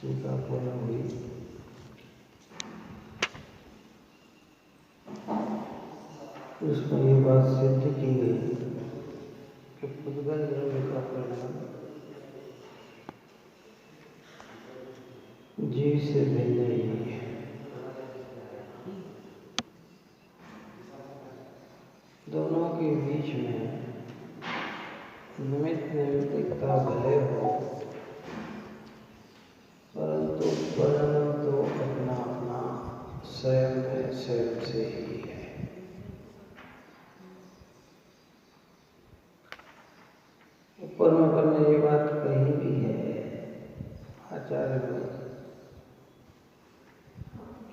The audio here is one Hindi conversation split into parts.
टीका पूर्ण हुई। उसमें ये बात सिद्ध की गई कि पुद्गल द्रव्य का परिणाम जीव से भिन्न नहीं है। दोनों के बीच में निमित्त नैमित्तिकता भले हो, परंतु परिणाम तो अपना अपना स्वयं से ही है। ऊपर में ये बात कही भी है आचार्य ने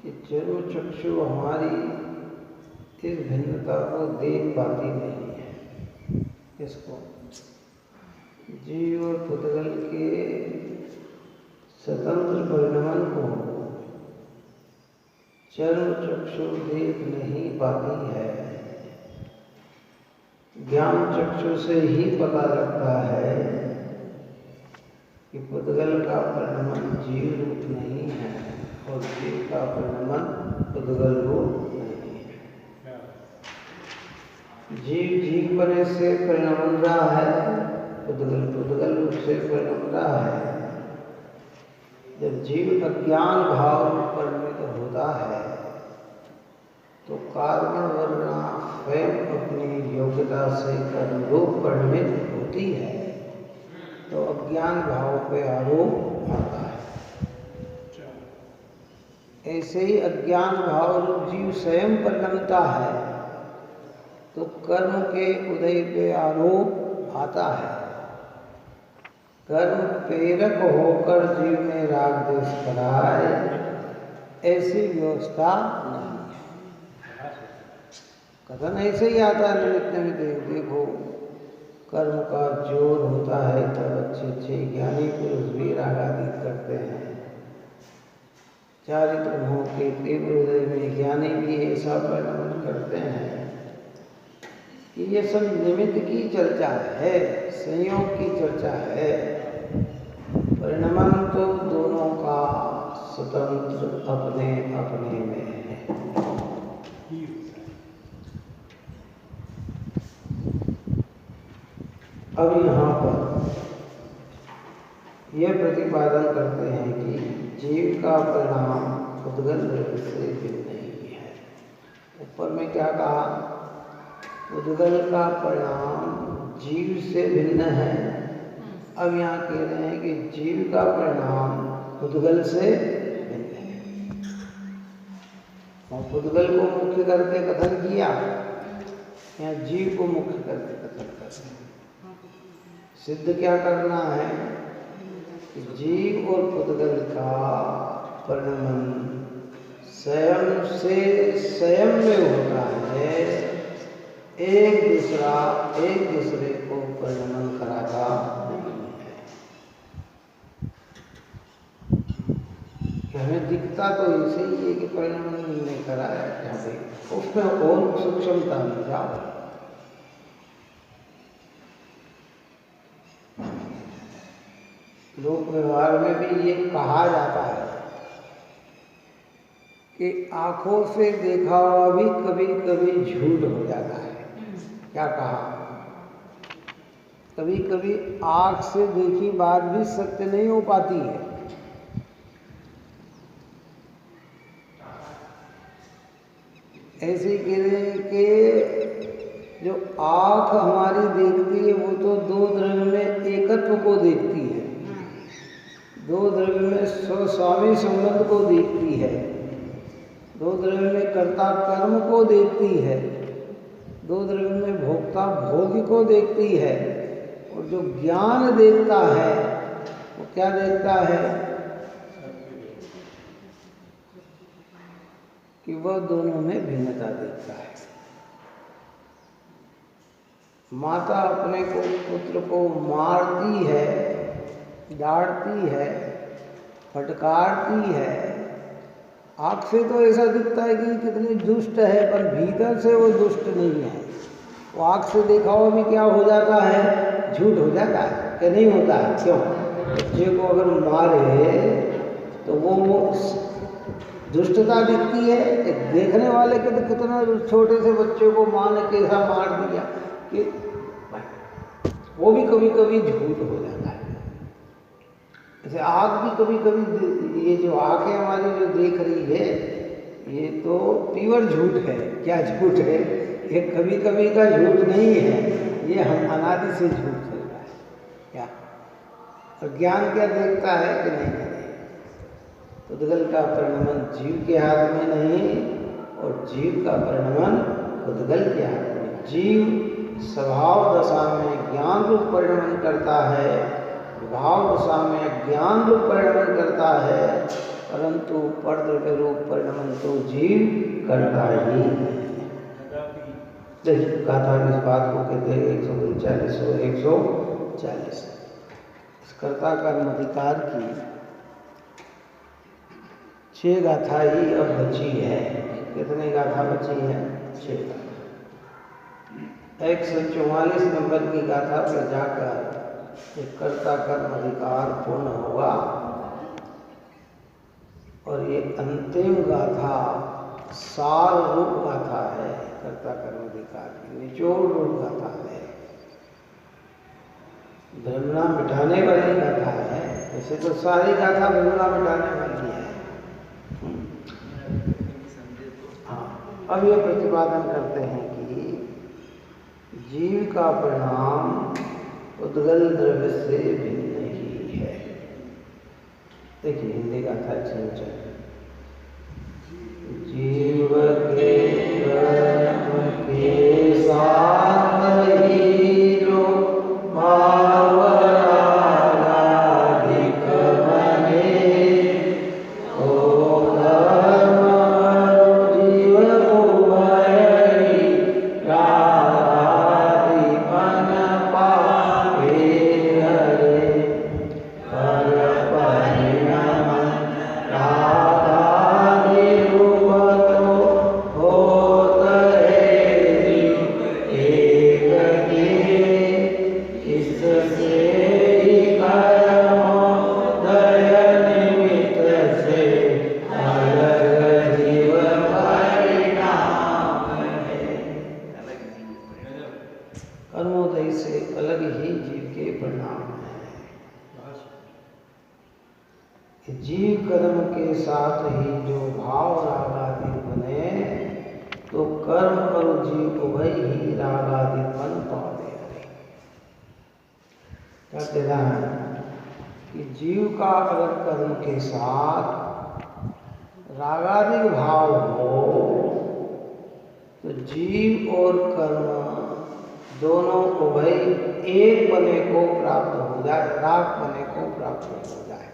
कि चर्म चक्षु हमारी इस भिन्नता को देख पाती नहीं है। इसको जीव और पुद्गल के स्वतंत्र परिणमन को चर्म चक्षु देख नहीं पाती है। ज्ञान चक्षु से ही पता लगता है कि पुद्गल का परिणमन जीव रूप नहीं है और जीव का परिणमन पुद्गल रूप नहीं है। जीव जीवपने से परिणमन रहा है, पुद्गल रूप से परिणम रहा है। जब जीव अज्ञान भाव में परिणित होता है तो कारण वर्णा स्वयं अपनी योग्यता से कर्म रूप परिणमित होती है, तो अज्ञान भाव पे आरोप आता है। ऐसे ही अज्ञान भाव रूप जीव स्वयं परिणमता है तो कर्म के उदय पे आरोप आता है। कर्म प्रेरक होकर जीव में राग द्वेष कराए, ऐसी व्यवस्था नहीं है। कथन ऐसे ही आता है निमित्त में देखो कर्म का जोर होता है तब अच्छे ज्ञानी पुरुष भी रागादित करते हैं। चारित्र मोह के तीव्र हृदय में ज्ञानी भी ऐसा परिणमन करते हैं कि ये सब निमित्त की चर्चा है, संयोग की चर्चा है। परिणमन तो दोनों का स्वतंत्र अपने अपने में है। अब यहाँ पर यह प्रतिपादन करते हैं कि जीव का परिणाम उद्गल द्रव्य से भिन्न नहीं है। ऊपर में क्या कहा? उद्गल का परिणाम जीव से भिन्न है। अब यहाँ कह रहे हैं कि जीव का परिणाम उद्गल से भिन्न है। और उद्गल को मुख्य करके कथन किया, यहाँ जीव को मुख्य करके कथन करते हैं। सिद्ध क्या करना है कि जीव और उद्गल का परिणमन स्वयं से स्वयं में होता है, एक दूसरे को परिणमन कराता नहीं है। हमें दिखता तो ऐसे ही है कि परिणमन नहीं कराया, क्या भाई उसमें और सूक्ष्मता में जाओ। लोक व्यवहार में भी ये कहा जाता है कि आंखों से देखा हुआ भी कभी कभी झूठ हो जाता है। क्या कहा? कभी कभी आंख से देखी बात भी सत्य नहीं हो पाती है। ऐसे कह रहे हैं कि जो आंख हमारी देखती है वो तो दो द्रव्य में एकत्व को देखती है, दो द्रव्य में स्वस्वामी संबंध को देखती है, दो द्रव्य में कर्ता कर्म को देखती है, दो द्रव्य में भोक्ता भोग को देखती है। और जो ज्ञान देखता है वो क्या देखता है कि वह दोनों में भिन्नता देखता है। माता अपने को पुत्र को मारती है, डांटती है, फटकारती है, आँख से तो ऐसा दिखता है कि कितनी दुष्ट है, पर भीतर से वो दुष्ट नहीं है। वो आँख से देखा हुआ भी क्या हो जाता है? झूठ हो जाता है कि नहीं होता है? क्यों? बच्चे को अगर मारे तो वो दुष्टता दिखती है। देखने वाले के तो कितना छोटे से बच्चे को माँ ने कैसा मार दिया कि वो भी कभी कभी झूठ हो जाता है। जैसे आँख भी कभी कभी, ये जो आँखें हमारी जो देख रही है ये तो प्योर झूठ है। क्या झूठ है? ये कभी कभी का झूठ नहीं है, ये हम अनादि से झूठ चल रहा है। क्या? और ज्ञान क्या देखता है कि नहीं? उद्गल का परिणमन जीव के हाथ में नहीं और जीव का परिणमन उद्गल के हाथ में। जीव स्वभाव दशा में ज्ञान रूप परिणमन करता है, भाव दशा में ज्ञान रूप परिणमन करता है, परंतु परद्रव्य रूप परिणमन तो जीव करता ही है। देखिए गाथा इस बात को कहते हैं 139 और 140। इस कर्ता कर्म अधिकार की 6 गाथा ही अब बची है। कितनी गाथा बची है? 6 गाथा। 144 नंबर की गाथा पर जाकर एक कर्ता कर्म अधिकार पूर्ण होगा और ये अंतिम गाथा सार रूप गाथा है। कर्ता कर्म अधिकार की निचोड़ रूप गाथा है, भ्रमणा मिटाने वाली गाथा है। वैसे तो सारी गाथा भ्रमणा मिटाने वाली है। हाँ, अब ये प्रतिपादन करते हैं कि जीव का परिणाम उद्गल द्रव्य से भिन्न नहीं है। देखिए हिंदी गाथा चल जीव के कर्म के साथ ही जो भाव अधिक बने, ओ कर्म जीव को भरी राधिपन पावे हरे, पर परिणमन कर्म के साथ ही जो भाव रागादि बने तो कर्म और जीव उभय ही रागादिपन पावे। कहते हैं कि जीव का अगर कर्म के साथ रागादिक भाव हो तो जीव और कर्म दोनों उभय एक बने को प्राप्त हो जाए, राग बने को प्राप्त हो जाए।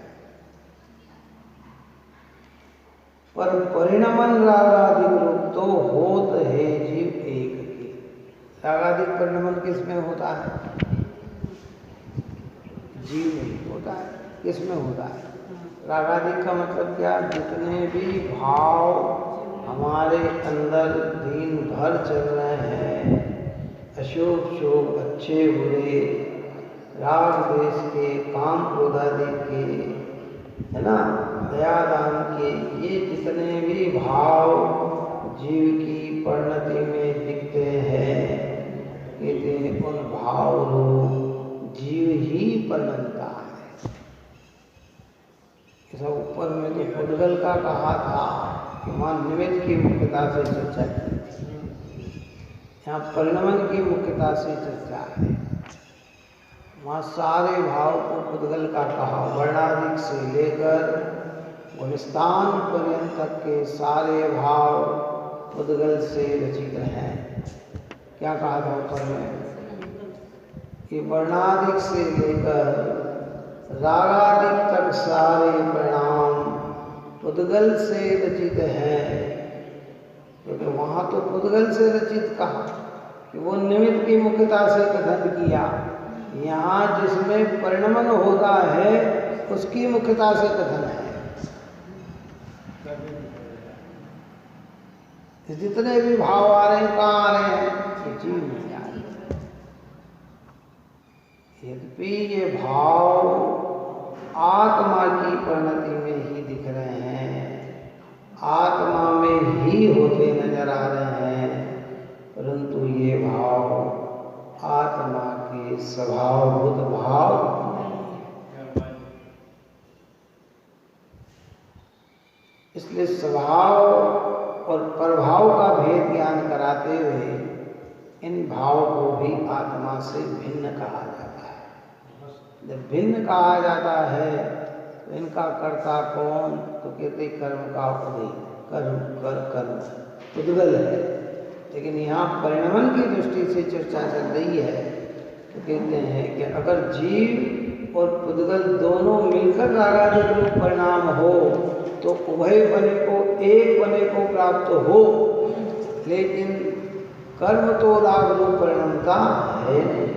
पर परिणमन रागादिक रूप तो होत है जीव एक की। रागादिक परिणमन किसमें होता है? जीव में होता है। किसमें होता है? रागादिक का मतलब क्या? जितने भी भाव हमारे अंदर दिन भर चल रहे हैं, अशुभ शुभ, अच्छे बुरे, राग द्वेष के, काम क्रोधादि के, है ना, दया दान के, ये जितने भी भाव जीव की परिणति में दिखते हैं, कहते हैं उन भाव रूप जीव ही परिणमता है। ऐसा ऊपर में तो पुद्गल का कहा था कि वहाँ निमित्त की मुख्यता से चर्चा की, यहाँ परिणमन की मुख्यता से चर्चा है। वहाँ सारे भाव को पुद्गल का कहा, वर्णादिक से लेकर गुणस्थान पर्यंत तक के सारे भाव पुद्गल से रचित हैं। क्या कहा था ऊपर में? कि वर्णादिक से लेकर रागादिक तक सारे परिणाम पुद्गल से रचित हैं। क्योंकि वहाँ तो पुद्गल से रचित कहा कि वो निमित्त की मुख्यता से कथन किया, यहाँ जिसमें परिणमन होता है उसकी मुख्यता से कथन है। जितने भी भाव आ रहे हैं कहाँ आ रहे हैं? जीव में आ रहे हैं। यद्यपि ये भाव आत्मा की परिणति में ही दिख रहे हैं, आत्मा में ही होते नजर आ रहे हैं, परंतु ये भाव आत्मा के स्वभावभूत भाव इसलिए स्वभाव और प्रभाव का भेद ज्ञान कराते हुए इन भाव को भी आत्मा से भिन्न कहा जाता है। जब भिन्न कहा जाता है तो इनका कर्ता कौन? तो कहते कर्म का उदय, कर्म कर कर्म पुद्गल है। लेकिन यहाँ परिणमन की दृष्टि से चर्चा चल रही है तो कहते हैं कि अगर जीव और पुद्गल दोनों मिलकर रागादिक रूप परिणाम हो तो उभय बने को, एक बने को प्राप्त हो, लेकिन कर्म तो राग रूप परिणमता है नहीं।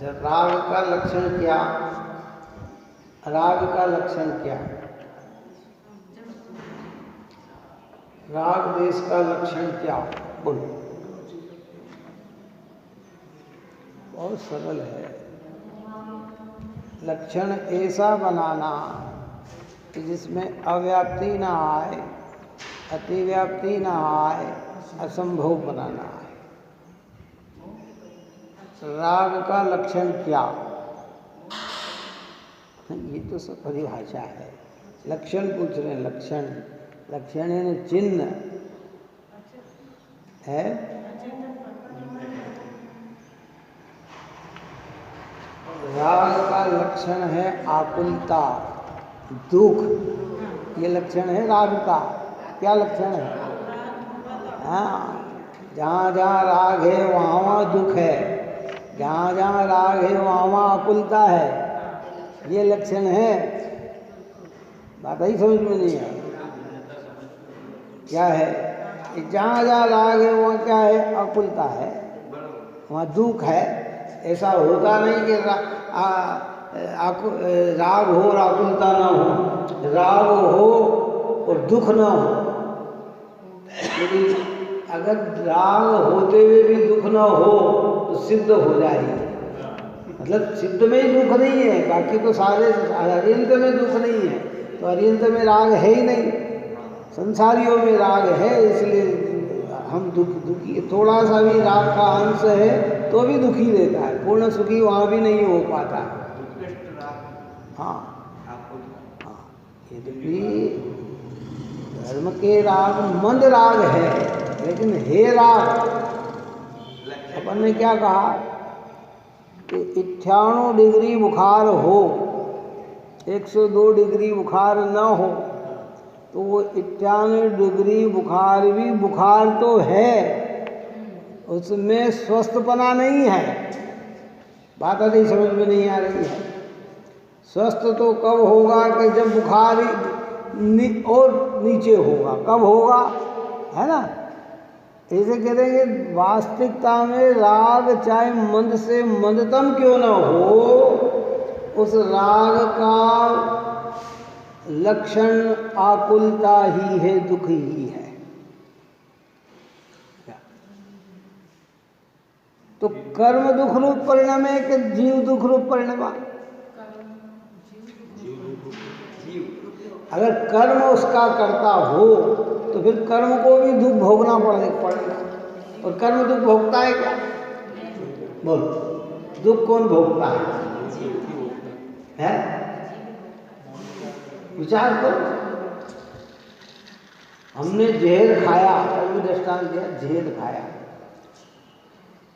राग का लक्षण क्या? राग का लक्षण क्या? राग देश का लक्षण क्या? बोलो। बहुत सरल है। लक्षण ऐसा बनाना कि जिसमें अव्याप्ति ना आए, अतिव्याप्ति ना आए, असंभव बनाना है। राग का लक्षण क्या? ये तो सब परिभाषा है। लक्षण पूछ रहे हैं। लक्षण, लक्षण यानी चिन्ह है। राग का लक्षण है आकुलता, दुख। ये लक्षण है राग का। क्या लक्षण है? हाँ, जहाँ जहाँ राग है वहाँ वहाँ दुख है, जहाँ जहाँ राग है वहाँ वहाँ आकुलता है। ये लक्षण है। बात ही समझ में नहीं है। क्या है? जहाँ जहाँ राग है वहाँ क्या है? आकुलता है, वहाँ दुख है। ऐसा होता नहीं कि राग हो और आकुलता ना हो, राग हो और दुख ना हो। लेकिन अगर राग होते हुए भी दुख ना हो तो सिद्ध हो जाएगी। मतलब सिद्ध में ही दुख नहीं है, बाकी तो सारे अरियंत में दुख नहीं है, तो अरियंत में राग है ही नहीं। संसारियों में राग है, इसलिए हम दुखी, थोड़ा सा भी राग का अंश है तो भी दुखी रहता है। पूर्ण सुखी वहाँ भी नहीं हो पाता। हाँ हाँ, यद्यपि धर्म के राग मंद राग है, लेकिन हे राग अपन ने क्या कहा कि 98 डिग्री बुखार हो, 102 डिग्री बुखार न हो, तो वो 98 डिग्री बुखार भी बुखार तो है, उसमें स्वस्थपना नहीं है। बात अभी समझ में नहीं आ रही है। स्वस्थ तो कब होगा कि जब बुखार और नीचे होगा, कब होगा, है ना। ऐसे कह देंगे वास्तविकता में राग चाहे मंद से मंदतम क्यों ना हो, उस राग का लक्षण आकुलता ही है, दुख ही है। तो कर्म दुख रूप परिणाम है कि जीव दुख रूप परिणाम? अगर कर्म उसका करता हो तो फिर कर्म को भी दुख भोगना पड़ेगा। और कर्म दुख भोगता है क्या? बोल, दुख कौन भोगता है? विचार करो। हमने जहर खाया, अभी दृष्टांत दिया, जहर खाया,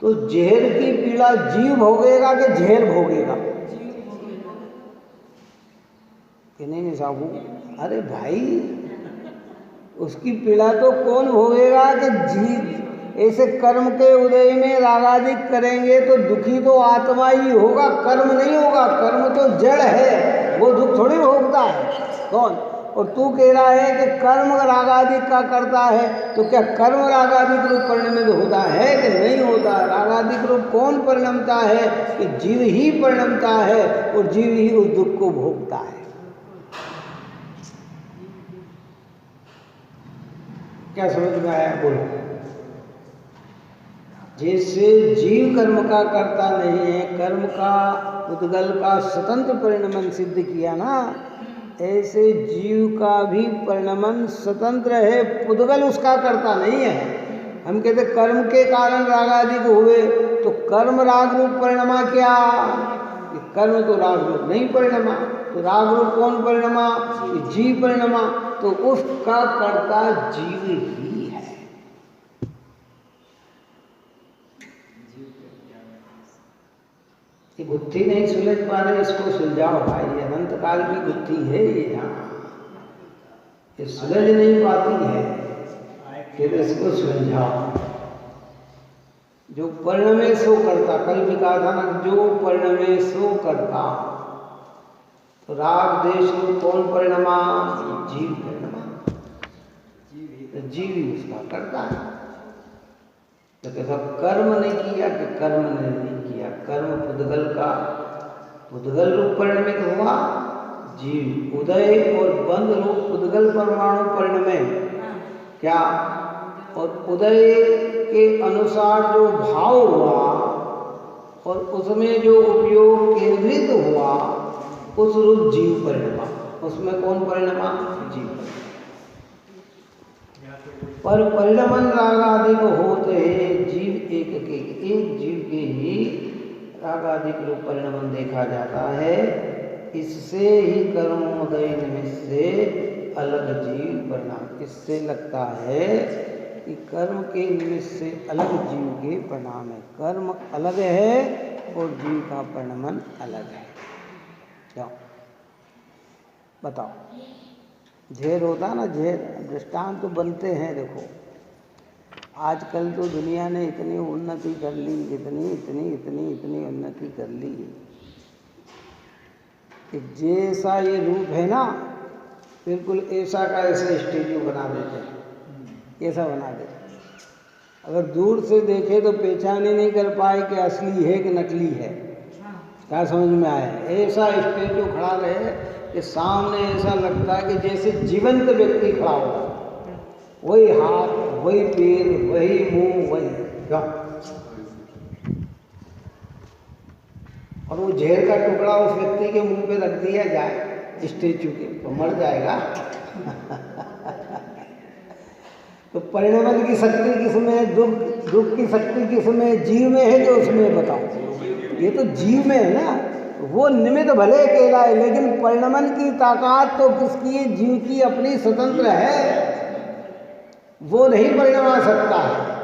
तो जहर की पीड़ा जीव भोगेगा कि जहर भोगेगा? कि नहीं साहू? अरे भाई, उसकी पीड़ा तो कौन भोगेगा कि जीव। ऐसे कर्म के उदय में रागादिक करेंगे तो दुखी तो आत्मा ही होगा, कर्म नहीं होगा। कर्म तो जड़ है, वो दुख थोड़ी भोगता है। कौन? और तू कह रहा है कि कर्म रागादिक का करता है, तो क्या कर्म रागादिक रूप परिणमित होता है कि नहीं होता? रागादिक रूप कौन परिणमता है? कि जीव ही परिणमता है, और जीव ही उस दुख को भोगता है। क्या समझ में आया? बोलो। जैसे जीव कर्म का करता नहीं है, कर्म का उद्गल का स्वतंत्र परिणमन सिद्ध किया ना, ऐसे जीव का भी परिणमन स्वतंत्र है, पुद्गल उसका करता नहीं है। हम कहते कर्म के कारण रागादिक हुए, तो कर्म राग रूप परिणमा क्या? कर्म तो राग रूप नहीं परिणमा, तो राग रूप कौन परिणमा? जीव परिणमा। तो उसका कर्ता जीव ही है। ये बुद्धि नहीं सुलझ पा रहे, इसको सुलझाओ भाई। अनंत काल की बुद्धि है ये, यहाँ ये सुलझ नहीं पाती है, फिर इसको सुलझाओ। जो परिणमे सो करता, कल भी कहा था ना, जो परिणमे सो करता। तो राग देश रूप कौन परिणमा? जीव परिणमा। तो जीव ही उसका करता है। तो कैसा कर्म नहीं किया कि कर्म ने नहीं किया। कर्म पुद्गल का पुद्गल रूप परिणमित हुआ, जीव उदय और बंद रूप पुद्गल परमाणु परिणमे क्या? और उदय के अनुसार जो भाव हुआ और उसमें जो उपयोग केंद्रित हुआ, उस रूप जीव परिणमा। उसमें कौन परिणमा? जीव। पर परिणमन रागादिक होते हैं जीव एक के, एक जीव के ही रागादिक रूप परिणमन देखा जाता है। इससे ही कर्मोदय निमित्त से अलग जीव परिणाम। इससे लगता है कि कर्म के निमित्त से अलग जीव के परिणाम है। कर्म अलग है और जीव का परिणमन अलग है। क्यों बताओ? झेर होता ना, झेर दृष्टांत तो बनते हैं। देखो आजकल तो दुनिया ने इतनी उन्नति कर ली, इतनी उन्नति कर ली कि जैसा ये रूप है ना, बिल्कुल ऐसा का ऐसा स्टेच्यू बना देते हैं, ऐसा बना देते हैं। अगर दूर से देखे तो पहचान ही नहीं कर पाए कि असली है कि नकली है। क्या समझ में आया? ऐसा स्टेच्यू खड़ा रहे कि सामने ऐसा लगता है कि जैसे जीवंत व्यक्ति खड़ा हो, वही हाथ, वही पैर, वही मुंह, वही क्या। और वो जहर का टुकड़ा उस व्यक्ति के मुंह पे रख दिया जाए स्टेच्यू के, तो मर जाएगा। तो परिणमन की शक्ति किसमें? दुख की शक्ति किसमें? जीव में है। जो उसमें बताओ, ये तो जीव में है ना। वो निमित्त भले कहलाए, लेकिन परिणमन की ताकत तो किसकी है? जीव की अपनी स्वतंत्र है, वो नहीं परिणमा सकता है।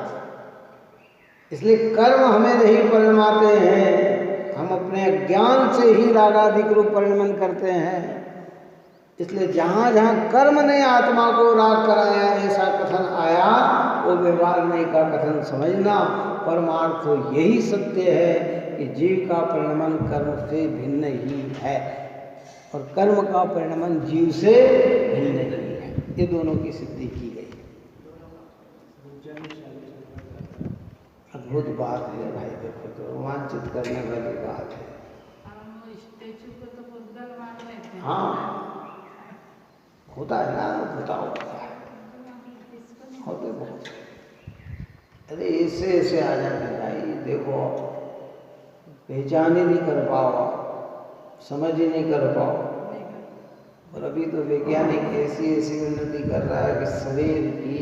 इसलिए कर्म हमें नहीं परिणमाते हैं, हम अपने ज्ञान से ही रागादिक रूप परिणमन करते हैं। इसलिए जहाँ जहाँ कर्म ने आत्मा को राग कराया, ऐसा कथन आया, वो व्यवहार नहीं का कथन समझना। परमार्थ तो यही सत्य है कि जीव का परिणमन कर्म से भिन्न ही है और कर्म का परिणमन जीव से भिन्न ही है। ये दोनों की सिद्धि की गई। अद्भुत बात है भाई, देखो तो रोमांचित करने वाली बात है। हाँ होता है ना, होता है, होते बहुत। अरे ऐसे आ जाते भाई, देखो पहचान ही नहीं कर पाओ, समझ ही नहीं कर पाओ। और अभी तो वैज्ञानिक ऐसी उन्नति कर रहा है कि शरीर की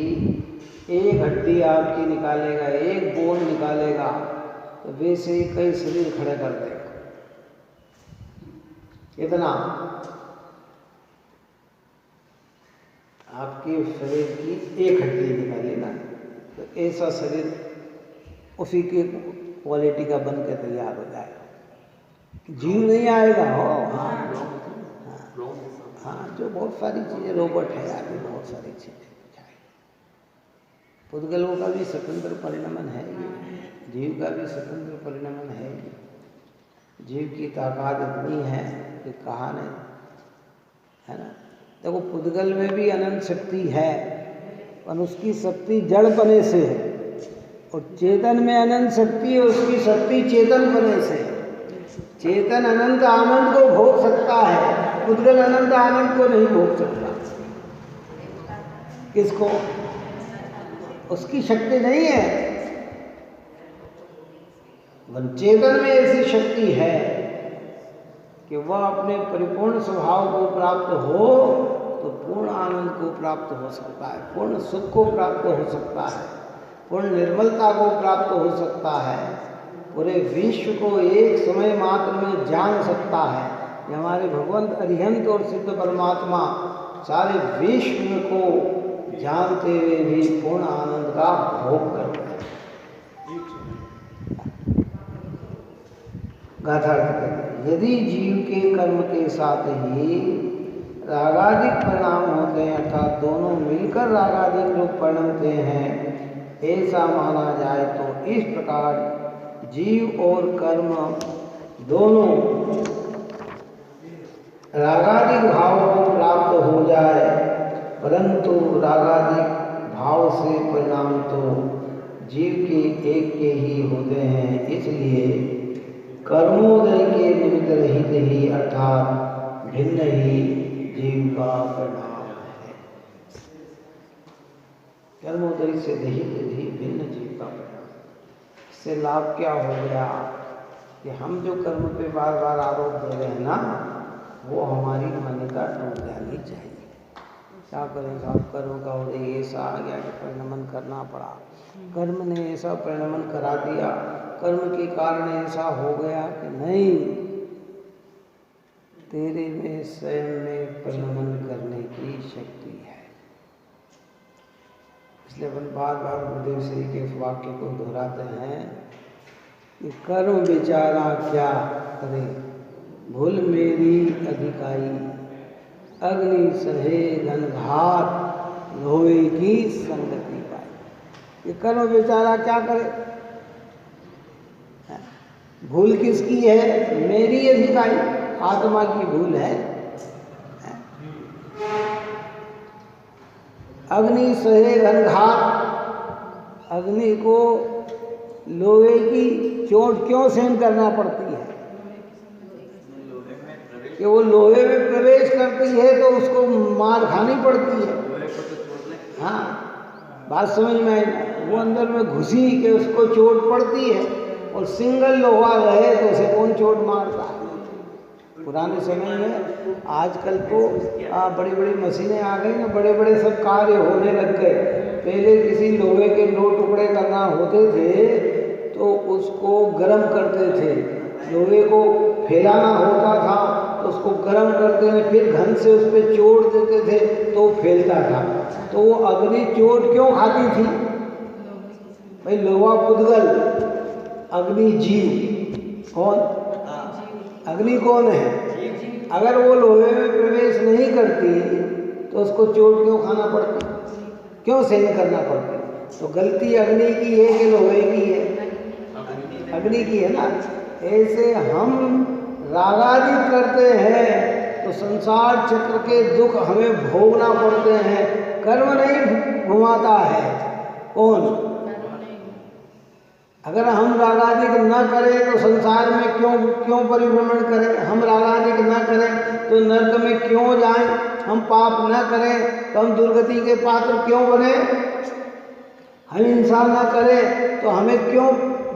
एक हड्डी आपकी निकालेगा, एक बोन निकालेगा, तो वैसे ही कई शरीर खड़े कर देगा। इतना आपके शरीर की एक हड्डी निकाली ना, तो ऐसा शरीर उसी के क्वालिटी का बन के तैयार हो जाएगा। जीव नहीं आएगा हो। हाँ, जो बहुत सारी चीज़ें, रोबोट है आगे, बहुत सारी चीज़ें। पुद्गलों का भी स्वतंत्र परिणमन है, जीव का भी स्वतंत्र परिणमन है। जीव की ताकत इतनी है कि कहा नहीं, है ना। देखो पुद्गल में भी अनंत शक्ति है, पर उसकी शक्ति जड़पने से है, और चेतन में अनंत शक्ति है, उसकी शक्ति चेतनपने से है। चेतन अनंत आनंद को भोग सकता है, पुद्गल अनंत आनंद को नहीं भोग सकता। किसको? उसकी शक्ति नहीं है। चेतन में ऐसी शक्ति है कि वह अपने परिपूर्ण स्वभाव को प्राप्त हो तो पूर्ण आनंद को प्राप्त हो सकता है, पूर्ण सुख को प्राप्त हो सकता है, पूर्ण निर्मलता को प्राप्त हो सकता है, पूरे विश्व को एक समय मात्र में जान सकता है। ये हमारे भगवंत अरिहंत और सिद्ध परमात्मा सारे विश्व को जानते हुए भी पूर्ण आनंद का भोग करते हैं। गाथार्थ कहते हैं, यदि जीव के कर्म के साथ ही रागादिक परिणाम होते हैं, अर्थात दोनों मिलकर रागादिक रूप परिणमते हैं, ऐसा माना जाए तो इस प्रकार जीव और कर्म दोनों रागादिक भाव को प्राप्त हो जाए, परंतु रागादिक भाव से परिणाम तो जीव के एक के ही होते हैं। इसलिए कर्मोदय के निमित्त रहित ही, अर्थात भिन्न ही जीव का परिणाम है। कर्मोदय से रहित ही भिन्न जीव का परिणाम। इससे लाभ क्या हो गया कि हम जो कर्म पे बार बार आरोप दे रहे हैं ना, वो हमारी मान्यता टूट जानी चाहिए। क्या करें साहब, कर्म का उदय ऐसा आ गया कि परिणमन करना पड़ा, कर्म ने ऐसा परिणमन करा दिया, कर्म के कारण ऐसा हो गया कि नहीं, तेरे में स्वयं में परिणमन करने की शक्ति है। इसलिए अपन बार बार गुरुदेव श्री के इस वाक्य को दोहराते हैं कि कर्म बेचारा क्या करे, भूल मेरी अधिकाई, अग्नि सहे घनघात, लोहे की संगति पाई। ये कर्म बेचारा क्या करे? भूल किसकी है? मेरी अधिकाई, आत्मा की भूल है। अग्नि सहे घनघात, अग्नि को लोहे की चोट क्यों सहन करना पड़ती है? कि वो लोहे में प्रवेश करती है तो उसको मार खानी पड़ती है। हाँ, बात समझ में आई ना? वो अंदर में घुसी के उसको चोट पड़ती है, और सिंगल लोहा रहे तो उसे कौन चोट मारता है? पुराने समय में, आजकल तो बड़ी बड़ी मशीनें आ गई ना, बड़े बड़े सब कार्य होने लग गए। पहले किसी लोहे के 2 टुकड़े करना होते थे तो उसको गर्म करते थे, लोहे को फैलाना होता था तो उसको गर्म करते थे, फिर घन से उस पर चोट देते थे तो फैलता था। तो वो अग्नि चोट क्यों खाती थी भाई? लोहा पुद्गल, अग्नि जीव। कौन? अग्नि कौन है? अगर वो लोहे में प्रवेश नहीं करती तो उसको चोट क्यों खाना पड़ती, क्यों सहन करना पड़ती? तो गलती अग्नि की है कि लोहे की है? अग्नि की है ना। ऐसे हम रागादि करते हैं तो संसार चक्र के दुख हमें भोगना पड़ते हैं। कर्म नहीं घुमाता है, कौन? अगर हम रागादिक न करें तो संसार में क्यों परिभ्रमण करें? हम रागादिक न करें तो नरक में क्यों जाएं? हम पाप न करें तो हम दुर्गति के पात्र क्यों बने? हम हिंसा न करें तो हमें क्यों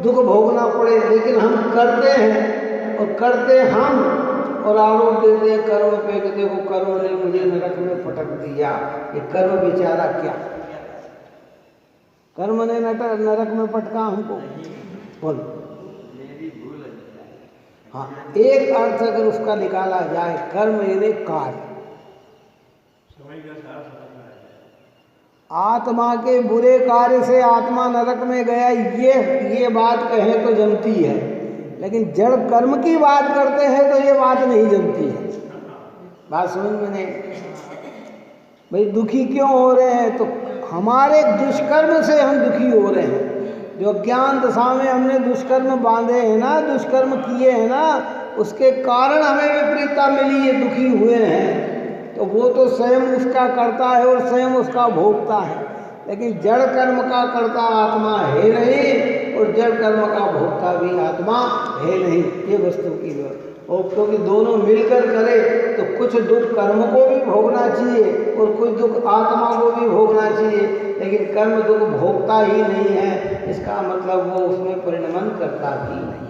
दुख भोगना पड़े? लेकिन हम करते हैं और करते हम और आरोप देते हैं कर्म पे कि देखो कर्म ने मुझे नरक में पटक दिया। ये कर्म बेचारा क्या, कर्म ने नरक में पटका हमको? बोलो। हाँ, एक अर्थ अगर उसका निकाला जाए, कर्म यानी कार्य। आत्मा के बुरे कार्य से आत्मा नरक में गया, ये बात कहें तो जमती है, लेकिन जड़ कर्म की बात करते हैं तो ये बात नहीं जमती है। बात समझ में नहीं? भाई दुखी क्यों हो रहे हैं? तो हमारे दुष्कर्म से हम दुखी हो रहे हैं। जो ज्ञान दशा में हमने दुष्कर्म बांधे हैं ना, दुष्कर्म किए हैं ना, उसके कारण हमें विपरीतता मिली है, दुखी हुए हैं। तो वो तो स्वयं उसका करता है और स्वयं उसका भोगता है, लेकिन जड़ कर्म का कर्ता आत्मा है नहीं और जड़ कर्म का भोगता भी आत्मा है नहीं। ये वस्तु की बात। और क्योंकि दोनों मिलकर करे तो कुछ दुख कर्म को भी भोगना चाहिए और कुछ दुख आत्मा को भी भोगना चाहिए, लेकिन कर्म दुख भोगता ही नहीं है, इसका मतलब वो उसमें परिणमन करता भी नहीं।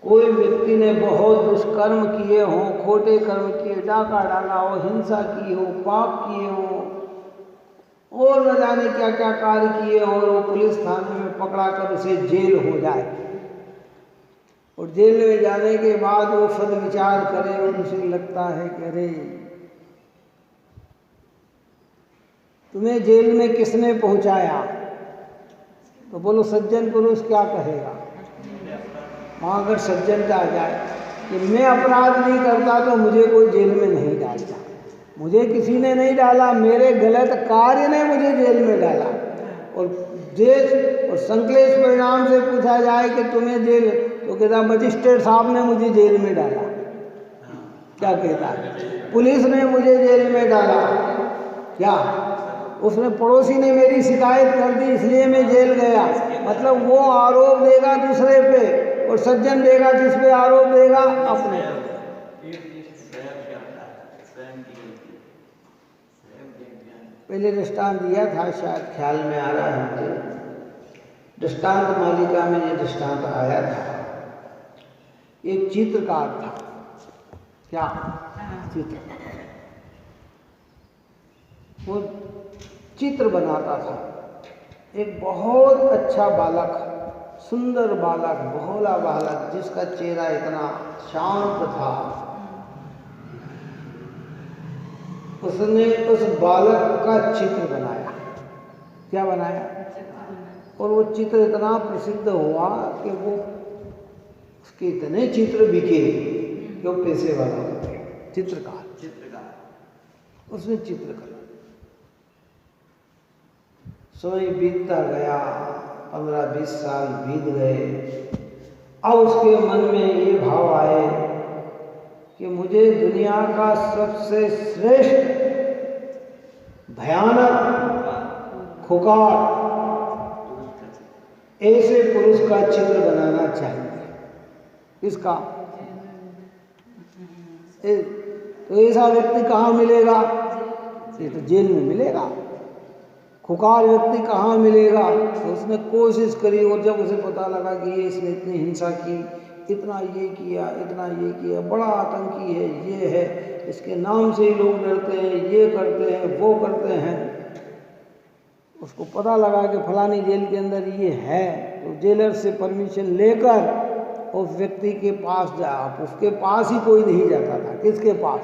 कोई व्यक्ति ने बहुत दुष्कर्म किए हों, खोटे कर्म किए, डाका डाला हो, हिंसा की हो, पाप किए हो और न जाने क्या क्या कार्य किए हो, और वो पुलिस थाने में पकड़ा कर उसे जेल हो जाए और जेल में जाने के बाद वो सदविचार करे और उसे लगता है कि अरे तुम्हें जेल में किसने पहुंचाया? तो बोलो सज्जन पुरुष क्या कहेगा? वहाँ अगर सज्जन आ जाए कि मैं अपराध नहीं करता तो मुझे कोई जेल में नहीं डालता, मुझे किसी ने नहीं डाला, मेरे गलत कार्य ने मुझे जेल में डाला, और जेल और संश्लेष परिणाम से पूछा जाए कि तुम्हें जेल, तो कहता मजिस्ट्रेट साहब ने मुझे जेल में डाला। क्या कहता है? पुलिस ने मुझे जेल में डाला। क्या उसने पड़ोसी ने मेरी शिकायत कर दी इसलिए मैं जेल गया? मतलब वो आरोप देगा दूसरे पे और सज्जन देगा किस पे आरोप देगा? अपने पे। पहले दृष्टांत दिया था, शायद ख्याल में आ रहा है मुझे, दृष्टांत मालिका में ये दृष्टांत आया था। एक चित्रकार था। क्या? चित्रकार। वो चित्र बनाता था। एक बहुत अच्छा बालक, सुंदर बालक, भोला बालक, जिसका चेहरा इतना शांत था। उसने उस बालक का चित्र बनाया। क्या बनाया? और वो चित्र इतना प्रसिद्ध हुआ कि वो उसके इतने चित्र बिके कि वो पैसे वाला हो गया। चित्रकार उसने चित्र करा। समय बीतता गया, 15-20 साल बीत गए। अब उसके मन में ये भाव आए कि मुझे दुनिया का सबसे श्रेष्ठ, भयानक, खुकार ऐसे पुरुष का चित्र बनाना चाहिए। किसका? तो ऐसा व्यक्ति कहाँ मिलेगा? ये तो जेल में मिलेगा। खुकार व्यक्ति कहाँ मिलेगा? तो उसने कोशिश करी और जब उसे पता लगा कि ये इसने इतनी हिंसा की, इतना ये किया, इतना ये किया, बड़ा आतंकी है, ये है, इसके नाम से ही लोग डरते हैं, ये करते हैं, वो करते हैं, उसको पता लगा कि फलानी जेल के अंदर ये है, तो जेलर से परमिशन लेकर उस व्यक्ति के पास जा। आप उसके पास ही कोई नहीं जाता था। किसके पास?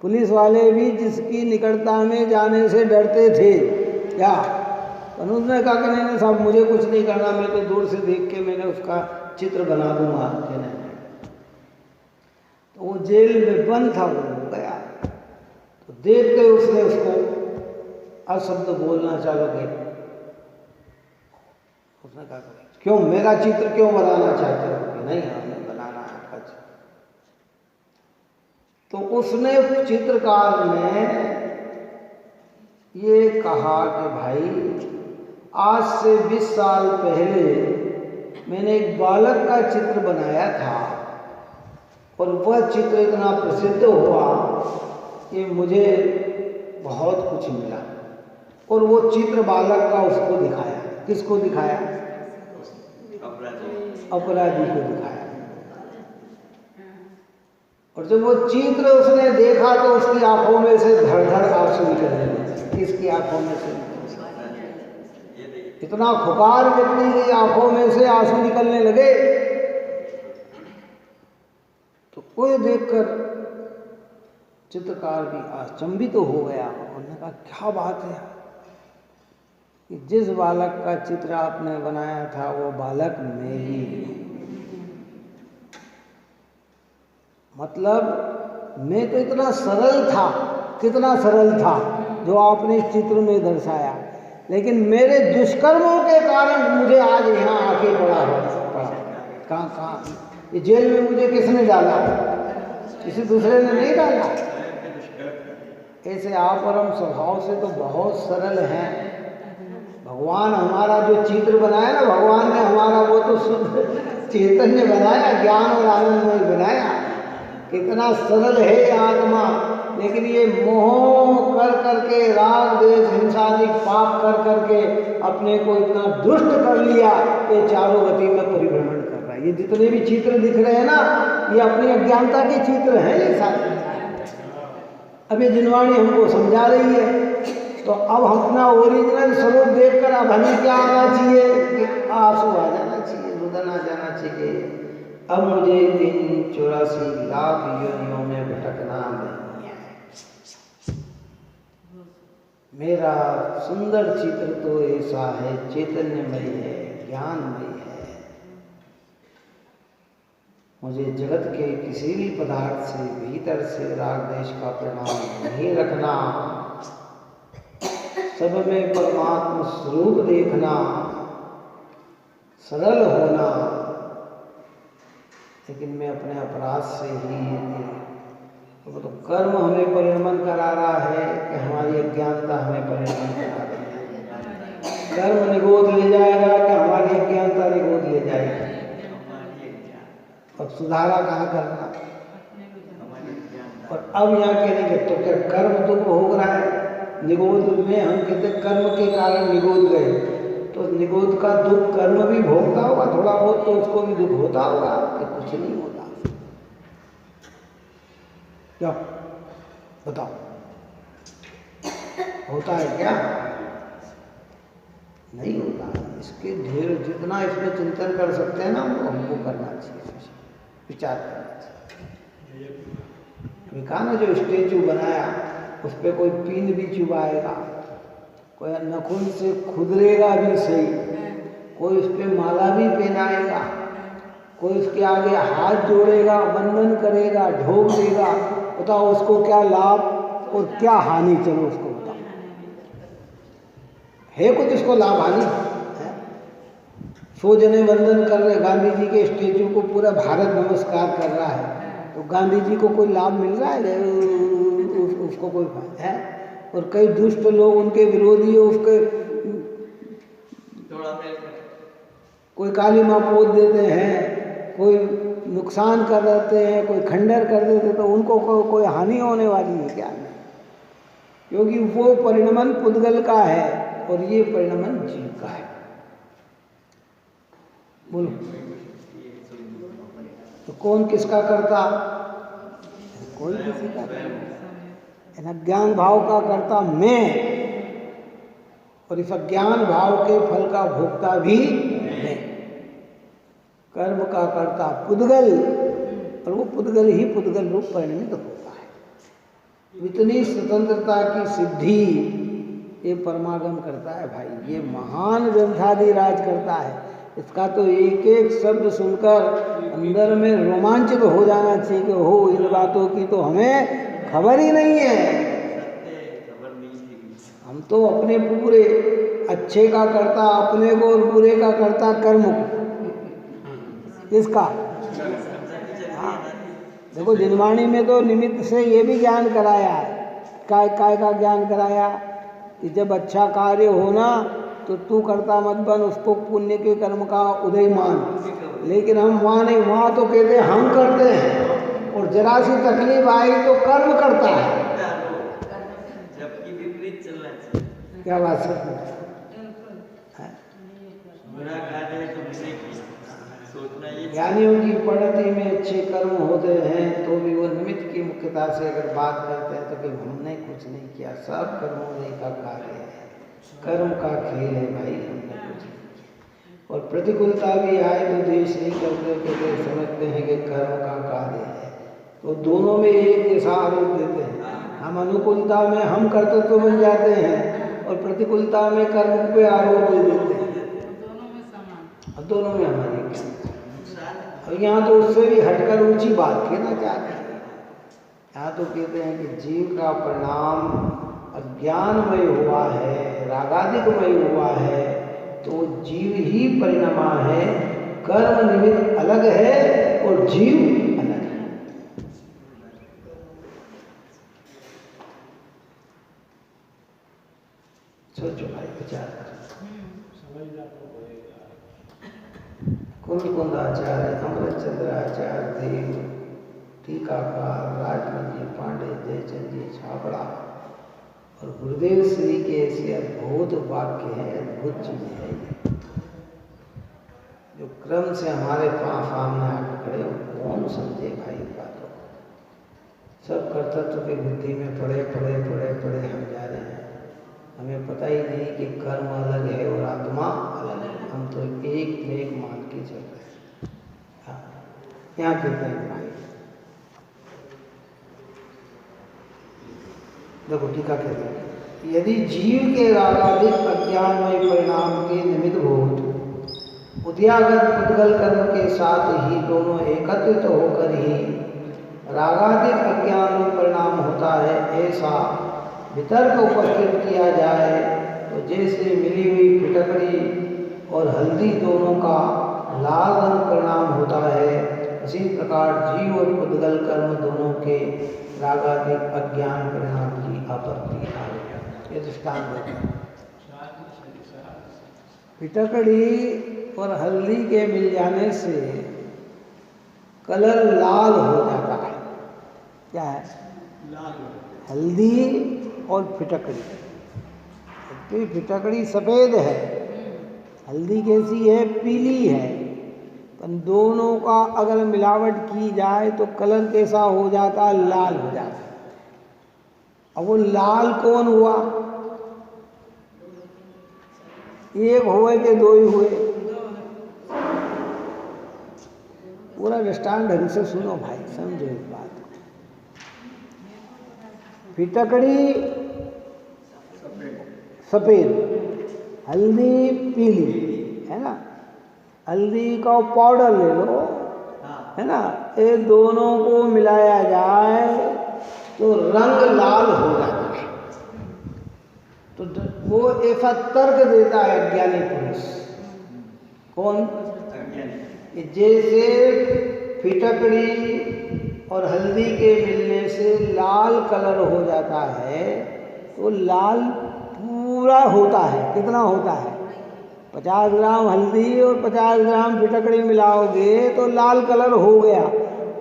पुलिस वाले भी जिसकी निकटता में जाने से डरते थे। क्या? तो उसने कहा कि नहीं साहब, मुझे कुछ नहीं करना, मैं तो दूर से देख के मैंने उसका चित्र बना दूंगा। तो वो जेल में बंद था, वो गया, तो देखते उसने उसको अशब्द बोलना चालू किया। उसने कहा क्यों, मेरा चित्र क्यों बनाना चाहते हो? कि नहीं, हमें बनाना है आपका चित्र। तो उसने चित्रकार ने ये कहा कि भाई, आज से 20 साल पहले मैंने एक बालक का चित्र बनाया था और वह चित्र इतना प्रसिद्ध हुआ कि मुझे बहुत कुछ मिला। और वो चित्र बालक का उसको दिखाया। किसको दिखाया? अपराधी को दिखाया। और जब वो चित्र उसने देखा तो उसकी आंखों में से धड़-धड़ आंसू निकलने लगे। किसकी आंखों में से? इतना खुकार व्यक्ति की आंखों में से आंसू निकलने लगे। तो कोई देखकर चित्रकार भी अचंभित तो हो गया। उन्होंने कहा क्या बात है कि जिस बालक का चित्र आपने बनाया था वो बालक मैं ही। मतलब मैं तो इतना सरल था, कितना सरल था जो आपने इस चित्र में दर्शाया, लेकिन मेरे दुष्कर्मों के कारण मुझे आज यहाँ आके पड़ा। कहाँ ये जेल में मुझे किसने डाला? किसी दूसरे ने नहीं डाला। ऐसे आप परम स्वभाव से तो बहुत सरल हैं। भगवान हमारा जो चित्र बनाया ना, भगवान ने हमारा वो तो शुद्ध चैतन्य बनाया, ज्ञान और आनंदमय बनाया। कितना सरल है ये आत्मा, लेकिन ये मोह कर करके, राग द्वेष हिंसा आदि पाप कर करके अपने को इतना दुष्ट कर लिया कि चारों गति में परिभ्रमण कर रहा है। ये जितने भी चित्र दिख रहे हैं ना, ये अपनी अज्ञानता के चित्र हैं ये सारे। अब ये जिनवाणी हमको समझा रही है, तो अब अपना ओरिजिनल स्वरूप देखकर अब हमें क्या आना चाहिए? आंसू आ जाना चाहिए, रुदन आ जाना चाहिए। अब मुझे इन 84 लाख योनियों में भटकना नहीं है। मेरा सुंदर चित्र तो ऐसा है, चैतन्यमय है, ज्ञानमय है। मुझे जगत के किसी भी पदार्थ से भीतर से राग द्वेष का परिणाम नहीं रखना, सब में परमात्मा स्वरूप देखना, सरल होना। लेकिन मैं अपने अपराध से ही तो कर्म हमें परिणमन करा रहा है कि हमारी अज्ञानता हमें परिणमन करा रही है। कर्म निगोद ले जाएगा कि हमारी अज्ञानता निगोद ले जाएगी। अब सुधारा कहाँ करना? और अब यहाँ कहेंगे तो क्या कर्म दुख भोग रहा है? निगोद में हम कहते कर्म के कारण निगोद गए, तो निगोद का दुख कर्म भी भोगता होगा थोड़ा बहुत, तो उसको भी दुख होता होगा कि कुछ नहीं होता। क्या बताओ, होता है क्या? नहीं होता। इसके ढेर जितना इसमें चिंतन कर सकते हैं ना, हमको करना चाहिए, विचार करना चाहिए। कहा ना, जो स्टेचू बनाया उस पर कोई पिन भी चुभाएगा, कोई नखून से खुदरेगा भी सही, कोई उस पर माला भी पहनाएगा, कोई उसके आगे हाथ जोड़ेगा, वंदन करेगा, ढोक देगा। बताओ उसको क्या लाभ और क्या हानि? चलो उसको बताओ, है कुछ उसको लाभ हानि? 100 जने वंदन कर रहे, गांधी जी के स्टेचू को पूरा भारत नमस्कार कर रहा है, तो गांधी जी को कोई लाभ मिल रहा है? उसको कोई फायदा है? और कई दुष्ट लोग, उनके विरोधी, उसके कोई काली माँ पोत देते हैं, कोई नुकसान कर देते हैं, कोई खंडर कर देते, तो उनको कोई हानि होने वाली है क्या? नहीं, क्योंकि वो परिणमन पुद्गल का है और ये परिणमन जीव का है। बोलो, तो कौन किसका करता? कोई किसी का। ज्ञान भाव का करता मैं, और इस अज्ञान भाव के फल का भोक्ता भी नहीं। कर्म का कर्ता पुद्गल, और वो पुद्गल ही पुद्गल रूप परिणमित होता है। इतनी स्वतंत्रता की सिद्धि ये परमागम करता है भाई, ये महान ग्रंथादिराज करता है। इसका तो एक एक शब्द सुनकर अंदर में रोमांचित हो जाना चाहिए कि हो, इन बातों की तो हमें खबर ही नहीं है। हम तो अपने पूरे अच्छे का करता अपने को और बुरे का करता कर्म को। किसका? हाँ, देखो जिनवाणी में तो निमित्त से ये भी ज्ञान कराया है। काय काय का ज्ञान कराया कि जब अच्छा कार्य होना तो तू करता मत बन, उसको पुण्य के कर्म का उदय मान। लेकिन हम वहाँ नहीं, वहाँ तो कहते हैं हम करते हैं, और जरा सी तकलीफ आई तो कर्म करता है। जबकि विपरीत चलना चाहिए। क्या बात है? बुरा कार्य तो बुरे की सोचना ये। ज्ञानियों की पद्धति में अच्छे कर्म होते हैं तो भी वो निमित्त की मुख्यता से अगर बात करते हैं तो कि हमने कुछ नहीं किया, सब कर्मों ने का कार्य है, कर्म का खेल है भाई, हमने कुछ नहीं किया। और प्रतिकूलता भी आए तो देश नहीं करते, कहते समझते हैं कि कर्म का कार्य है, तो दोनों में एक जैसा आरोप देते हैं। हम अनुकूलता में हम कर्तृत्व बन जाते हैं और प्रतिकूलता में कर्म पे आरोप दे देते हैं, और दोनों में हमारी। और यहाँ तो उससे भी हटकर ऊंची बात कहना चाहते हैं। यहाँ तो कहते हैं कि जीव का परिणाम अज्ञानमय हुआ है, रागादिकमय हुआ है, तो जीव ही परिणमा है। कर्म निमित्त अलग है और जीव अलग है। सोचो भाई, विचार करो। कुंद आचार्य, अमृतचंद्र आचार्य देव, टीकाकार, राजमल जी पांडे, जयचंद जी छाबड़ा और गुरुदेव श्री के ऐसे अद्भुत वाक्य हैं, अद्भुत चीजें हैं जो क्रम से हमारे सामने आकर खड़े हो। कौन समझे भाई बातों को? सब कर्तृत्व की बुद्धि में पड़े पड़े पड़े पड़े हम जा रहे हैं। हमें पता ही नहीं कि कर्म अलग है और आत्मा अलग है। हम तो एक में एक मान के चल रहे हैं। हाँ, यहाँ कहते हैं भाई, देखो टीका कहते हैं, यदि जीव के रागादिक अज्ञानमय परिणाम के निमित्त भूत उद्यागत पुद्गल कर्म के साथ ही दोनों एकत्रित होकर ही रागादिक अज्ञान में परिणाम होता है, ऐसा वितर्क उपस्थित किया जाए तो जैसे मिली हुई फिटकड़ी और हल्दी दोनों का लाल रंग परिणाम होता है, इसी प्रकार जीव और पुद्गल कर्म दोनों के रागादिक अज्ञान परिणाम की आपत्ति आए। ये दृष्टांत देते हैं। फिटकड़ी और हल्दी के मिल जाने से कलर लाल हो जाता है। क्या है? हल्दी और फिटकड़ी। तो फिटकड़ी सफ़ेद है, हल्दी कैसी है? पीली है। तो दोनों का अगर मिलावट की जाए तो कलर कैसा हो जाता है? लाल हो जाता है। अब वो लाल कौन हुआ? एक हुए कि दो ही हुए? पूरा दृष्टांत ढंग से सुनो भाई, समझो इस बात को। फिटकड़ी सफ़ेद, हल्दी पीली, है ना? हल्दी का पाउडर ले लो, है ना? ये दोनों को मिलाया जाए तो रंग लाल हो जाता है। तो वो ऐसा तर्क देता है अज्ञानी पुरुष। कौन? जैसे फिटकड़ी और हल्दी के मिलने से लाल कलर हो जाता है, तो लाल पूरा होता है। कितना होता है? 50 ग्राम हल्दी और 50 ग्राम फिटकड़ी मिलाओगे तो लाल कलर हो गया।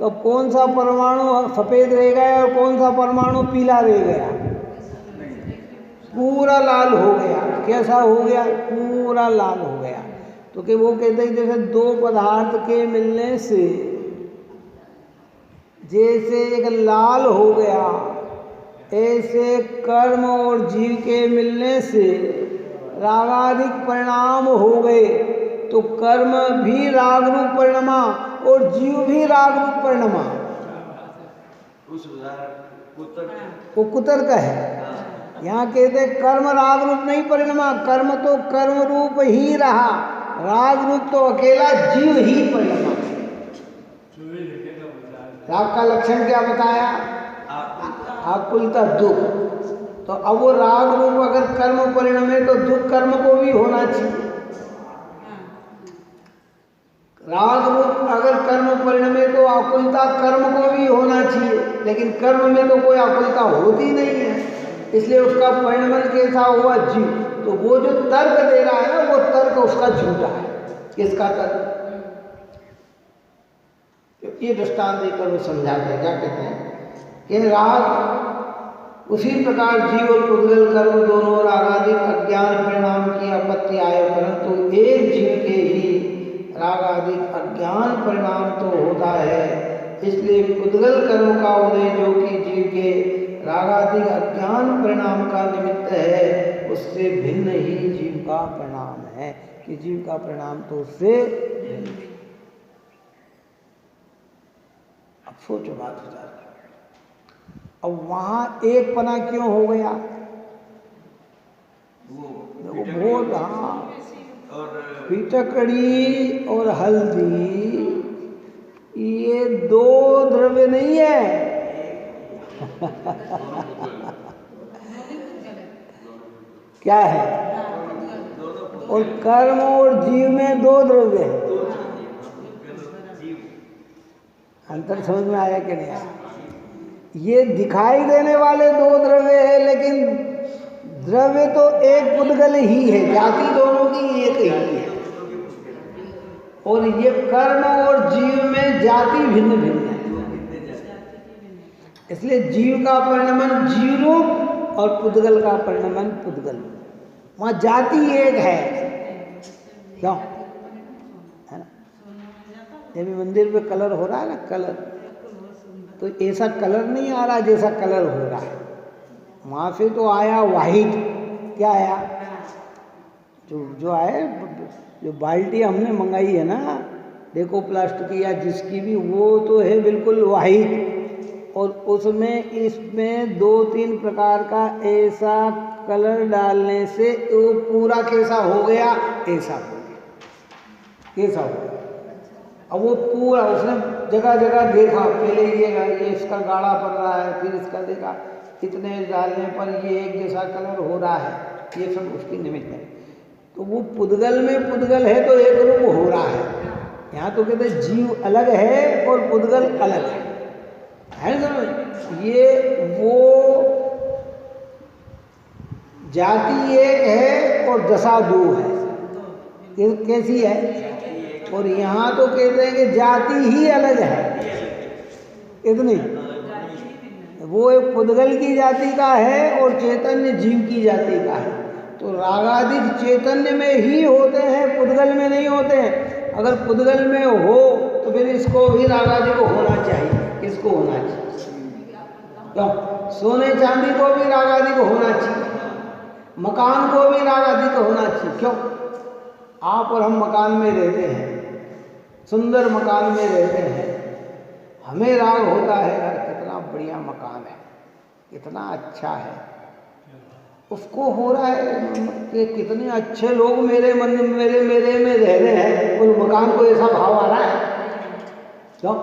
तो कौन सा परमाणु सफ़ेद रह गया और कौन सा परमाणु पीला रह गया? पूरा लाल हो गया। कैसा हो गया? पूरा लाल हो गया। तो कि वो कहते हैं जैसे दो पदार्थ के मिलने से जैसे एक लाल हो गया, ऐसे कर्म और जीव के मिलने से रागादिक परिणाम हो गए तो कर्म भी राग रूप परिणमा और जीव भी राग रूप परिणमा। उस उदाहरण वो कुतर्क है। यहाँ कहते कर्म राग रूप नहीं परिणमा, कर्म तो कर्म रूप ही रहा, राग रूप तो अकेला जीव ही परिणमा। राग का लक्षण क्या बताया? आकुलता, दुख। तो अब वो राग रूप अगर कर्म परिणमे तो दुख कर्म को भी होना चाहिए। राग रूप अगर कर्म परिणमे तो आकुलता कर्म को भी होना चाहिए, लेकिन कर्म में तो कोई आकुलता होती नहीं है, इसलिए उसका परिणमन कैसा हुआ? जीव। तो वो जो तर्क दे रहा है ना, वो तर्क उसका झूठा है। किसका तर्क? तो ये दृष्टांत देकर वो समझाते हैं, क्या कहते हैं कि राग उसी प्रकार जीव और पुद्गल कर्म दोनों रागादिक अज्ञान परिणाम की आपत्ति आए, परंतु एक जीव के ही रागादिक अज्ञान परिणाम तो होता है, इसलिए पुद्गल कर्म का उदय जो कि जीव के रागादिक अज्ञान परिणाम का निमित्त है, उससे भिन्न ही जीव का परिणाम है, कि जीव का परिणाम तो उससे भिन्न है। अब सोचो बात विचार करो, अब वहां एक पना क्यों हो गया? वो बहुत, हाँ, पिटकड़ी और हल्दी ये दो द्रव्य नहीं है। क्या है? और कर्म और जीव में दो द्रव्य है। अंतर समझ में आया कि नहीं आया? ये दिखाई देने वाले दो द्रव्य है, लेकिन द्रव्य तो एक पुद्गल ही है, जाति दोनों की एक ही है। और ये कर्म और जीव में जाति भिन्न भिन्न है, इसलिए जीव का परिणमन जीव रूप और पुद्गल का परिणमन पुद्गल। वहाँ जाति एक है, क्यों है ना? जब मंदिर पे कलर हो रहा है ना, कलर, तो ऐसा कलर नहीं आ रहा जैसा कलर हो रहा है। वहाँ से तो आया वाइट, क्या आया? जो आया, जो बाल्टी हमने मंगाई है ना, देखो प्लास्टिक की या जिसकी भी, वो तो है बिल्कुल वाइट, और उसमें इसमें 2-3 प्रकार का ऐसा कलर डालने से वो पूरा कैसा हो गया? ऐसा हो गया, कैसा हो गया। अब वो पूरा उसने जगह जगह देखा, पहले ये इसका गाढ़ा पड़ रहा है, फिर इसका देखा, इतने डालने पर ये एक जैसा कलर हो रहा है, ये सब उसकी निमित्त है। तो वो पुद्गल में पुद्गल है तो एक रूप हो रहा है। यहाँ तो कहते हैं जीव अलग है और पुद्गल अलग है समझ? ये वो जाति एक है और दशा दो है, ये कैसी है? और यहाँ तो कहते हैं कि जाति ही अलग है, इतनी। वो एक पुद्गल की जाति का है और चैतन्य जीव की जाति का है। तो रागादिक चैतन्य में ही होते हैं, पुद्गल में नहीं होते हैं। अगर पुद्गल में हो तो फिर इसको भी रागादिक होना चाहिए। किसको होना चाहिए? क्यों? सोने चांदी को भी रागादिक होना चाहिए, मकान को भी रागादिक होना चाहिए। क्यों? आप और हम मकान में रहते हैं, सुंदर मकान में रहते हैं, हमें राग होता है, यार कितना बढ़िया मकान है, कितना अच्छा है। उसको हो रहा है कि कितने अच्छे लोग मेरे मन मेरे में रह रहे हैं, उस मकान को ऐसा भाव आ रहा है। क्यों?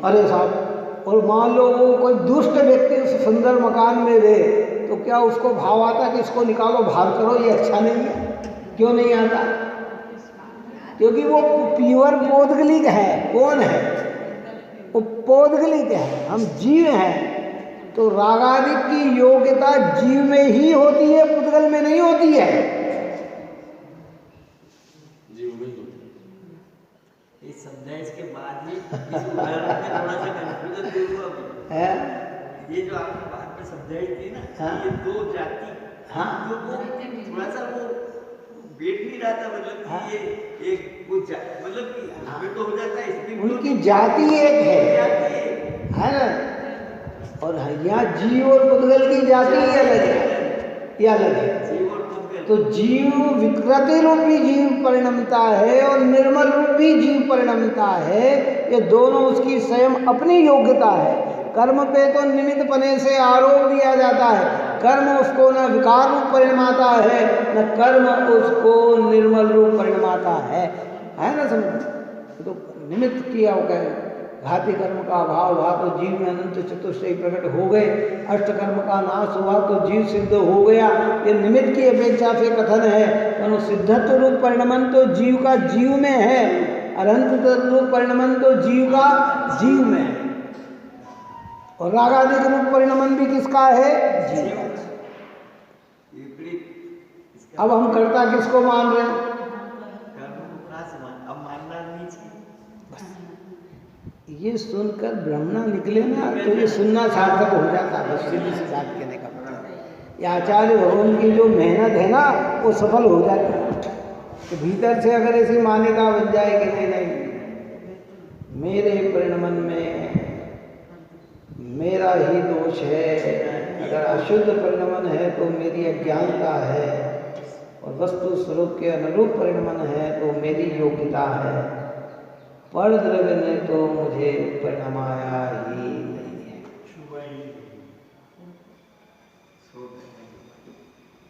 अरे साहब, और मान लो वो कोई दुष्ट व्यक्ति उस सुंदर मकान में रहे, तो क्या उसको भाव आता कि इसको निकालो, बाहर करो, ये अच्छा नहीं है? क्यों नहीं आता? क्योंकि वो प्योर पौद्गलिक है। कौन है? वो पौद्गलिक है, हम जीव हैं। तो रागादिक की योग्यता जीव में ही होती है, पुद्गल में नहीं होती है। जीव में होती है। इस समझाइश इसके बाद ही इस उदाहरण में थोड़ा सा कंफ्यूजन दूर हुआ है। ये जो आपने बात में समझाई थी ना, हाँ? ये दो जाति, हाँ, जो वो थोड़ा सा वो बैठ नहीं रहा था, मतलब हाँ? ये एक कुछ मतलब कि इसमें तो हो जाता है, इसमें उनकी जाति एक है ना, और यहाँ जीव और पुद्गल की जाति ही अलग है, ये अलग है। जीव और पुद्गल तो जीव विकृति रूप भी जीव परिणमता है और निर्मल रूप भी जीव परिणमता है। ये दोनों उसकी स्वयं अपनी योग्यता है। कर्म पे तो निमित्त पने से आरोप दिया जाता है। कर्म उसको न विकार रूप परिणमाता है, न कर्म उसको निर्मल रूप परिणमाता है ना समझ। तो निमित्त किया हो गए, घाती कर्म का अभाव हुआ तो जीव में अनंत चतुष्टय प्रकट हो गए, अष्ट कर्म का नाश हुआ तो जीव सिद्ध हो गया। ये निमित्त की अपेक्षा से कथन है, परंतु सिद्धत्व रूप परिणमन तो जीव का जीव में है, अनंत रूप परिणमन तो जीव का जीव में है, और रागादिक रूप परिणमन भी किसका है? जीव का। अब हम कर्ता किसको मान रहे हैं? ये सुनकर ब्रह्मणा निकले ना तो ये सुनना सार्थक हो जाता है। बस सीधी सी बात कहने का मतलब, ये आचार्य भगवान की जो मेहनत है ना वो सफल हो जाती है। तो भीतर से अगर ऐसी मान्यता बन जाए कि नहीं मेरे परिणमन में मेरा ही दोष है, अगर अशुद्ध परिणमन है तो मेरी अज्ञानता है, और वस्तु स्वरूप के अनुरूप परिणमन है तो मेरी योग्यता है, पर द्रव्य ने तो मुझे परिणमाया ही नहीं है।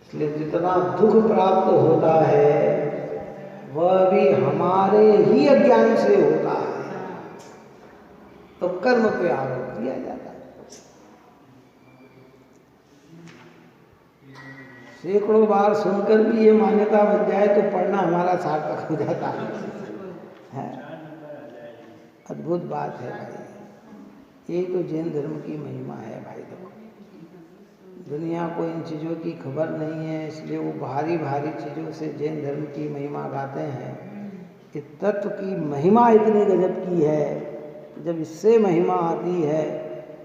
इसलिए जितना दुख प्राप्त होता है वह भी हमारे ही अज्ञान से होता है, तो कर्म पे आरोप दिया जाता है। सैकड़ों बार सुनकर भी ये मान्यता बन जाए तो पढ़ना हमारा सार्थक हो जाता है। अद्भुत बात है भाई, यही तो जैन धर्म की महिमा है भाई। देखो दुनिया को इन चीज़ों की खबर नहीं है, इसलिए वो भारी भारी चीज़ों से जैन धर्म की महिमा गाते हैं। कि तत्व की महिमा इतनी गजब की है, जब इससे महिमा आती है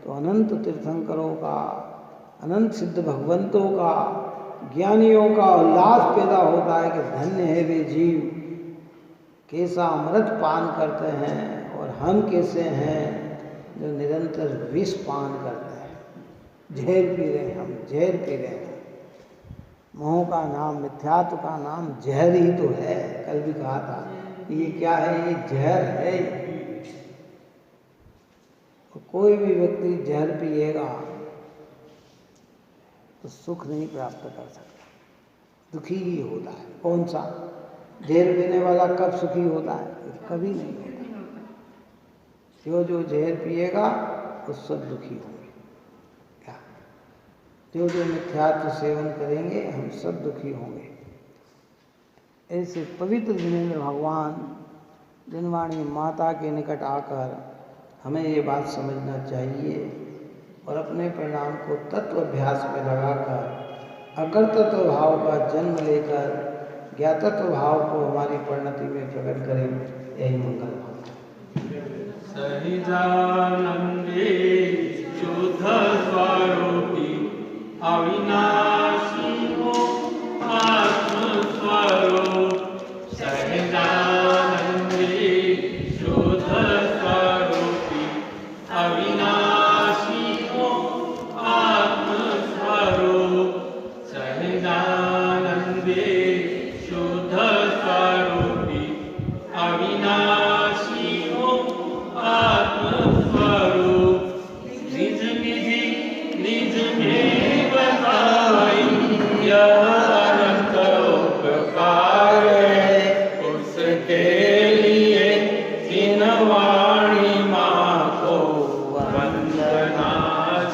तो अनंत तीर्थंकरों का, अनंत सिद्ध भगवंतों का, ज्ञानियों का उल्लास पैदा होता है कि धन्य है वे जीव, कैसा अमृत पान करते हैं, और हम कैसे हैं जो निरंतर विष पान करते हैं, जहर पी रहे हैं, हम जहर पी रहे हैं। मोह का नाम, मिथ्यात्व का नाम जहर ही तो है। कल भी कहा था ये क्या है, ये जहर है। तो कोई भी व्यक्ति जहर पिएगा तो सुख नहीं प्राप्त कर सकता, दुखी ही होता है। कौन सा जहर पीने वाला कब सुखी होता है? कभी नहीं होता। जो जो जहर पिएगा वो सब दुखी होंगे। क्या जो जो मिथ्यात्व सेवन करेंगे हम सब दुखी होंगे। ऐसे पवित्र जिनेंद्र भगवान दिनवाणी माता के निकट आकर हमें ये बात समझना चाहिए और अपने परिणाम को तत्व अभ्यास में लगाकर अकर्तृत्व भाव का जन्म लेकर ज्ञातत्व भाव को हमारी परिणति में प्रकट करें। यही मंगल भाव। सहिजानंदे शुद्ध स्वरूपी अविनाशी हो आत्मस्वरूप। सहिजानंदे शुद्ध स्वरूपी अविनाशी हो आत्मस्वरूप। सहिजानंदे शुद्ध स्वरूपी अविनाशी हो आत्मस्वरूप। निज निधि निज में बताई यह अनंत उपकार है, उसके लिए दिनवाणी माँ को वंदना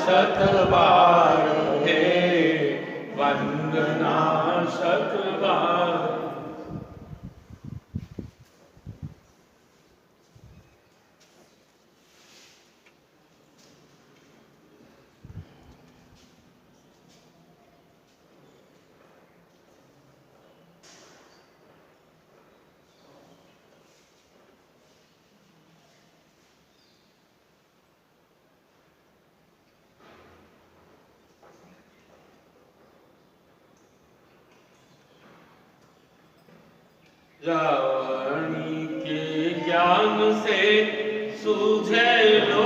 शत बार है, वंदना शत बार। रावणी के ज्ञान से सूझे लो